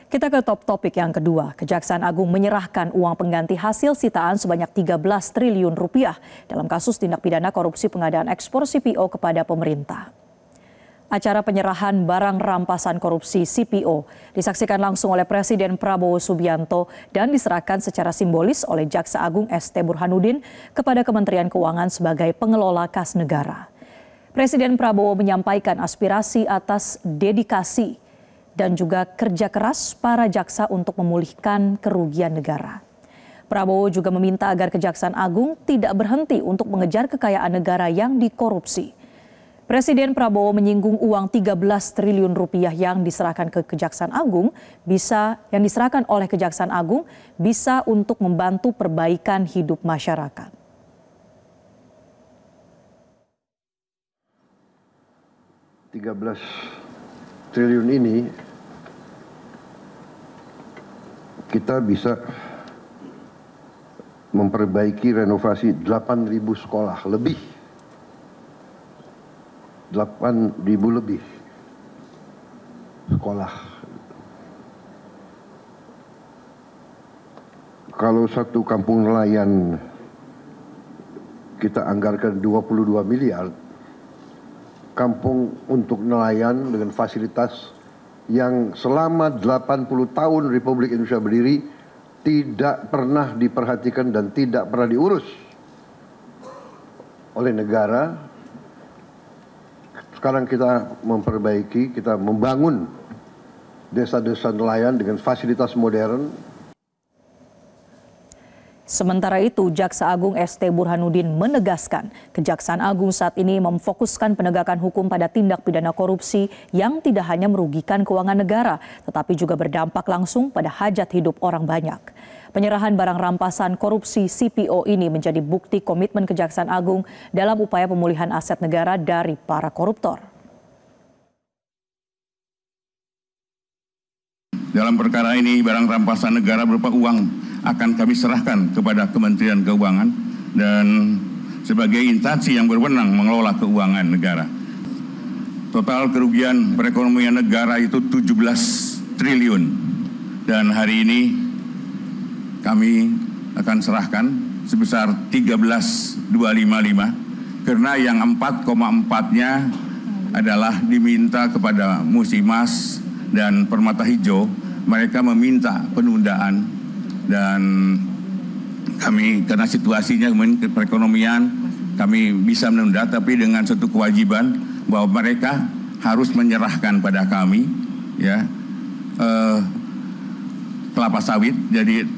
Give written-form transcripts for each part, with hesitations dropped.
Kita ke topik yang kedua. Kejaksaan Agung menyerahkan uang pengganti hasil sitaan sebanyak 13 triliun rupiah dalam kasus tindak pidana korupsi pengadaan ekspor CPO kepada pemerintah. Acara penyerahan barang rampasan korupsi CPO disaksikan langsung oleh Presiden Prabowo Subianto dan diserahkan secara simbolis oleh Jaksa Agung ST Burhanuddin kepada Kementerian Keuangan sebagai pengelola kas negara. Presiden Prabowo menyampaikan aspirasi atas dedikasi dan juga kerja keras para jaksa untuk memulihkan kerugian negara. Prabowo juga meminta agar Kejaksaan Agung tidak berhenti untuk mengejar kekayaan negara yang dikorupsi. Presiden Prabowo menyinggung uang 13 triliun rupiah yang diserahkan ke Kejaksaan Agung yang diserahkan oleh Kejaksaan Agung bisa untuk membantu perbaikan hidup masyarakat. Rp13 triliun ini kita bisa memperbaiki renovasi 8.000 sekolah lebih. 8.000 lebih sekolah. Kalau satu kampung nelayan kita anggarkan 22 miliar, kampung untuk nelayan dengan fasilitas yang selama 80 tahun Republik Indonesia berdiri tidak pernah diperhatikan dan tidak pernah diurus oleh negara. Sekarang kita memperbaiki, kita membangun desa-desa nelayan dengan fasilitas modern. Sementara itu, Jaksa Agung ST Burhanuddin menegaskan Kejaksaan Agung saat ini memfokuskan penegakan hukum pada tindak pidana korupsi yang tidak hanya merugikan keuangan negara, tetapi juga berdampak langsung pada hajat hidup orang banyak. Penyerahan barang rampasan korupsi CPO ini menjadi bukti komitmen Kejaksaan Agung dalam upaya pemulihan aset negara dari para koruptor. Dalam perkara ini, barang rampasan negara berupa uang akan kami serahkan kepada Kementerian Keuangan dan sebagai instansi yang berwenang mengelola keuangan negara. Total kerugian perekonomian negara itu 17 triliun dan hari ini kami akan serahkan sebesar 13.255 karena yang 4,4-nya adalah diminta kepada Musimas dan Permata Hijau. Mereka meminta penundaan dan kami karena situasinya perekonomian kami bisa menunda, tapi dengan satu kewajiban bahwa mereka harus menyerahkan pada kami ya kelapa sawit. Jadi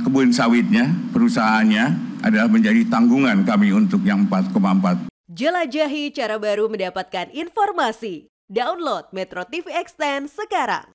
kebun sawitnya perusahaannya adalah menjadi tanggungan kami untuk yang 4,4. Jelajahi cara baru mendapatkan informasi. Download Metro TV Extend sekarang.